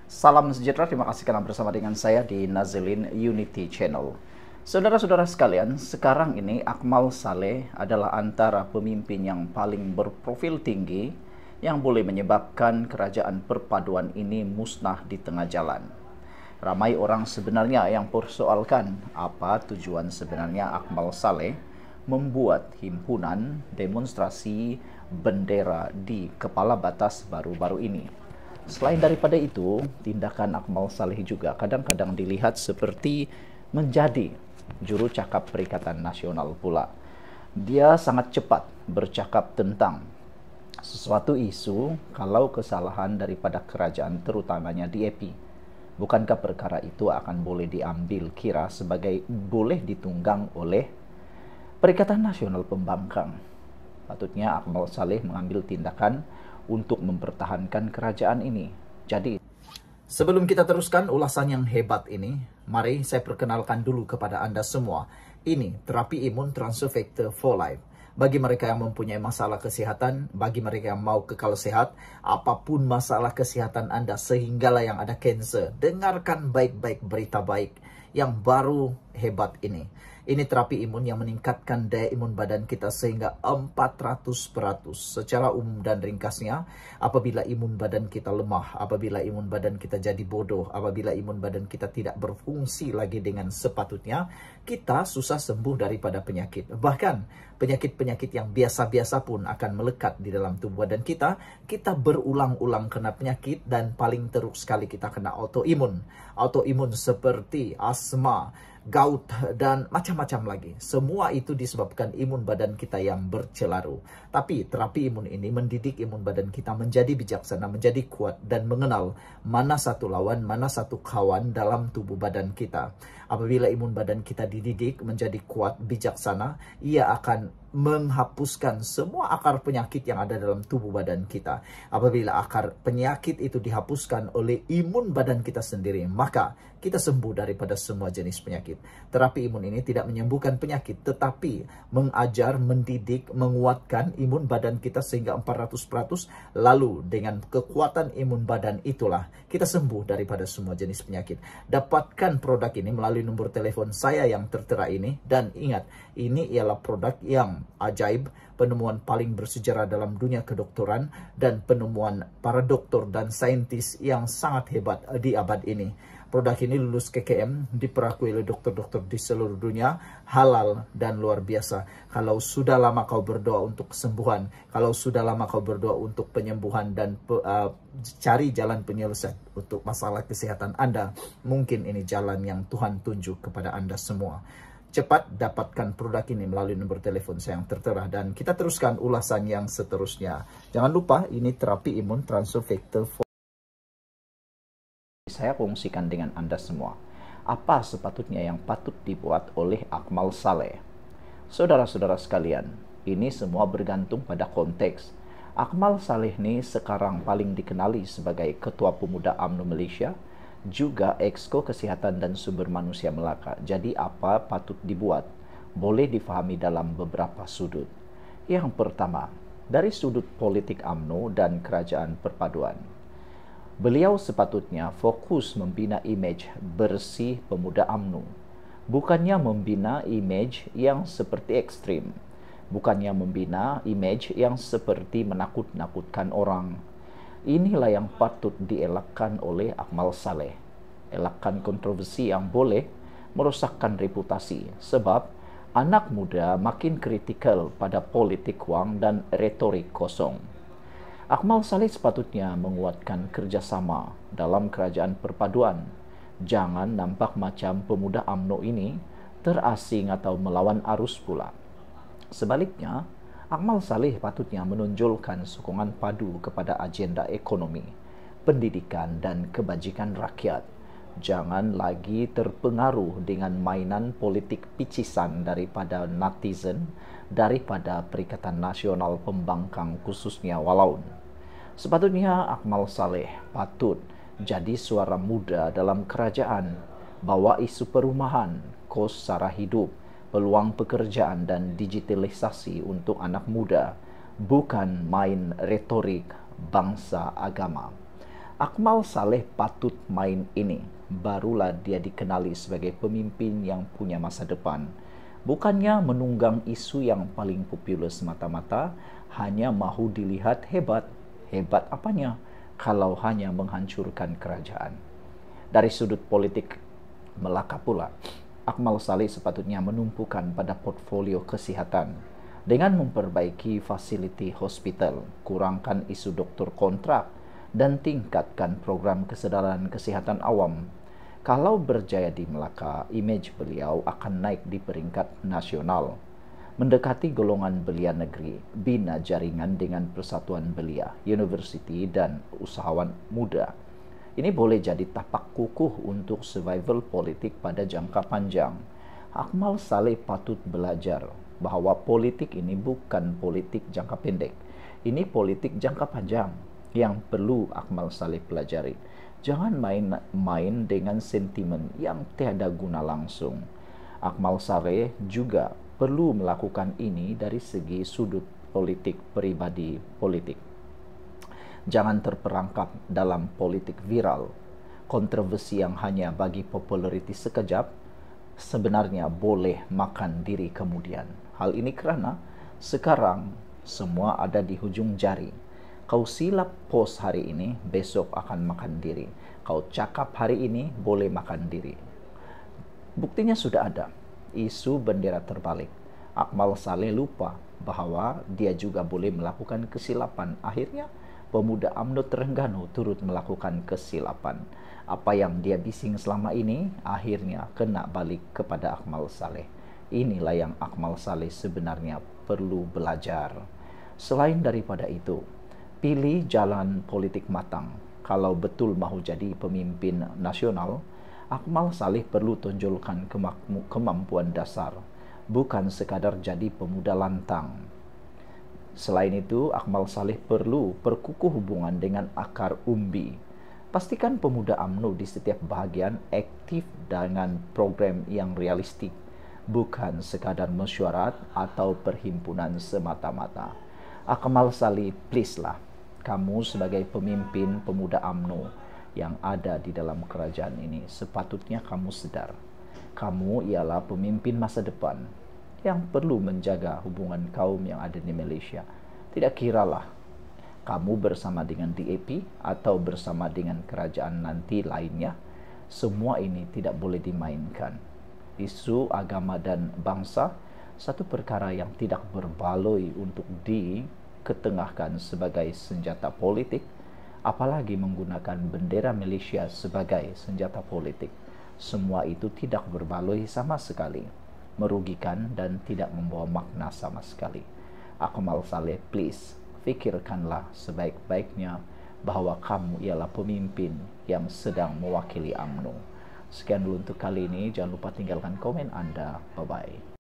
Salam sejahtera, terima kasih karena bersama dengan saya di Nazilin Unity Channel. Saudara-saudara sekalian, sekarang ini Akmal Saleh adalah antara pemimpin yang paling berprofil tinggi yang boleh menyebabkan kerajaan perpaduan ini musnah di tengah jalan. Ramai orang sebenarnya yang persoalkan apa tujuan sebenarnya Akmal Saleh membuat himpunan demonstrasi bendera di Kepala Batas baru-baru ini. Selain daripada itu, tindakan Akmal Saleh juga kadang-kadang dilihat seperti menjadi juru cakap Perikatan Nasional pula. Dia sangat cepat bercakap tentang sesuatu isu kalau kesalahan daripada kerajaan terutamanya DAP. Bukankah perkara itu akan boleh diambil kira sebagai boleh ditunggang oleh Perikatan Nasional Pembangkang? Patutnya Akmal Saleh mengambil tindakan untuk mempertahankan kerajaan ini. Jadi, sebelum kita teruskan ulasan yang hebat ini, mari saya perkenalkan dulu kepada Anda semua. Ini terapi imun transfer factor for life. Bagi mereka yang mempunyai masalah kesehatan, bagi mereka yang mau kekal sehat, apapun masalah kesehatan Anda, sehinggalah yang ada kanser, dengarkan baik-baik berita baik yang baru hebat ini. Ini terapi imun yang meningkatkan daya imun badan kita sehingga 400%. Secara umum dan ringkasnya, apabila imun badan kita lemah, apabila imun badan kita jadi bodoh, apabila imun badan kita tidak berfungsi lagi dengan sepatutnya, kita susah sembuh daripada penyakit. Bahkan penyakit-penyakit yang biasa-biasa pun akan melekat di dalam tubuh badan kita. Kita berulang-ulang kena penyakit dan paling teruk sekali kita kena autoimun. Autoimun seperti asma, gout, dan macam-macam lagi. Semua itu disebabkan imun badan kita yang bercelaru. Tapi terapi imun ini mendidik imun badan kita menjadi bijaksana, menjadi kuat, dan mengenal mana satu lawan, mana satu kawan dalam tubuh badan kita. Apabila imun badan kita dididik menjadi kuat, bijaksana, ia akan menghapuskan semua akar penyakit yang ada dalam tubuh badan kita. Apabila akar penyakit itu dihapuskan oleh imun badan kita sendiri, maka kita sembuh daripada semua jenis penyakit. Terapi imun ini tidak menyembuhkan penyakit, tetapi mengajar, mendidik, menguatkan imun badan kita sehingga 400%. Lalu dengan kekuatan imun badan itulah kita sembuh daripada semua jenis penyakit. Dapatkan produk ini melalui nomor telepon saya yang tertera ini. Dan ingat, ini ialah produk yang ajaib, penemuan paling bersejarah dalam dunia kedokteran, dan penemuan para dokter dan saintis yang sangat hebat di abad ini. Produk ini lulus KKM, diperakui oleh dokter-dokter di seluruh dunia, halal dan luar biasa. Kalau sudah lama kau berdoa untuk kesembuhan, kalau sudah lama kau berdoa untuk penyembuhan dan cari jalan penyelesaian untuk masalah kesehatan Anda, mungkin ini jalan yang Tuhan tunjuk kepada Anda semua. Cepat dapatkan produk ini melalui nomor telepon saya yang tertera, dan kita teruskan ulasan yang seterusnya. Jangan lupa, ini terapi imun transfer factor saya kongsikan dengan Anda semua. Apa sepatutnya yang patut dibuat oleh Akmal Saleh? Saudara-saudara sekalian, ini semua bergantung pada konteks. Akmal Saleh ini sekarang paling dikenali sebagai Ketua Pemuda UMNO Malaysia, juga Exco Kesihatan dan Sumber Manusia Melaka. Jadi apa patut dibuat? Boleh difahami dalam beberapa sudut. Yang pertama, dari sudut politik UMNO dan kerajaan perpaduan. Beliau sepatutnya fokus membina imej bersih pemuda UMNO. Bukannya membina imej yang seperti ekstrim. Bukannya membina imej yang seperti menakut-nakutkan orang. Inilah yang patut dielakkan oleh Akmal Saleh. Elakkan kontroversi yang boleh merosakkan reputasi, sebab anak muda makin kritikal pada politik wang dan retorik kosong. Akmal Saleh sepatutnya menguatkan kerjasama dalam kerajaan perpaduan. Jangan nampak macam pemuda UMNO ini terasing atau melawan arus pula. Sebaliknya, Akmal Saleh patutnya menonjolkan sokongan padu kepada agenda ekonomi, pendidikan dan kebajikan rakyat. Jangan lagi terpengaruh dengan mainan politik picisan daripada netizen, daripada Perikatan Nasional Pembangkang khususnya Walaun. Sepatutnya Akmal Saleh patut jadi suara muda dalam kerajaan, bawa isu perumahan, kos sara hidup, peluang pekerjaan dan digitalisasi untuk anak muda, bukan main retorik bangsa agama. Akmal Saleh patut main ini, barulah dia dikenali sebagai pemimpin yang punya masa depan. Bukannya menunggang isu yang paling populer semata-mata, hanya mahu dilihat hebat. Hebat apanya kalau hanya menghancurkan kerajaan? Dari sudut politik Melaka pula, Akmal Saleh sepatutnya menumpukan pada portfolio kesihatan dengan memperbaiki fasiliti hospital, kurangkan isu doktor kontrak, dan tingkatkan program kesedaran kesihatan awam. Kalau berjaya di Melaka, imej beliau akan naik di peringkat nasional, mendekati golongan belia negeri, bina jaringan dengan persatuan belia, universiti, dan usahawan muda. Ini boleh jadi tapak kukuh untuk survival politik pada jangka panjang. Akmal Saleh patut belajar bahwa politik ini bukan politik jangka pendek. Ini politik jangka panjang yang perlu Akmal Saleh pelajari. Jangan main-main dengan sentimen yang tiada guna langsung. Akmal Saleh juga perlu melakukan ini dari segi sudut politik pribadi politik. Jangan terperangkap dalam politik viral. Kontroversi yang hanya bagi populariti sekejap sebenarnya boleh makan diri kemudian. Hal ini kerana sekarang semua ada di hujung jari. Kau silap post hari ini, besok akan makan diri. Kau cakap hari ini, boleh makan diri. Buktinya sudah ada. Isu bendera terbalik. Akmal Saleh lupa bahawa dia juga boleh melakukan kesilapan. Akhirnya, pemuda UMNO Terengganu turut melakukan kesilapan. Apa yang dia bising selama ini, akhirnya kena balik kepada Akmal Saleh. Inilah yang Akmal Saleh sebenarnya perlu belajar. Selain daripada itu, pilih jalan politik matang. Kalau betul mahu jadi pemimpin nasional, Akmal Saleh perlu tonjolkan kemampuan dasar, bukan sekadar jadi pemuda lantang. Selain itu, Akmal Saleh perlu perkukuh hubungan dengan akar umbi. Pastikan pemuda UMNO di setiap bahagian aktif dengan program yang realistik, bukan sekadar mesyuarat atau perhimpunan semata-mata. Akmal Saleh, please lah, kamu sebagai pemimpin pemuda UMNO yang ada di dalam kerajaan ini, sepatutnya kamu sedar. Kamu ialah pemimpin masa depan yang perlu menjaga hubungan kaum yang ada di Malaysia. Tidak kiralah kamu bersama dengan DAP atau bersama dengan kerajaan nanti lainnya, semua ini tidak boleh dimainkan. Isu agama dan bangsa satu perkara yang tidak berbaloi untuk diketengahkan sebagai senjata politik, apalagi menggunakan bendera Malaysia sebagai senjata politik. Semua itu tidak berbaloi sama sekali, merugikan dan tidak membawa makna sama sekali. Akmal Saleh, please, fikirkanlah sebaik-baiknya bahawa kamu ialah pemimpin yang sedang mewakili UMNO. Sekian dulu untuk kali ini. Jangan lupa tinggalkan komen Anda. Bye-bye.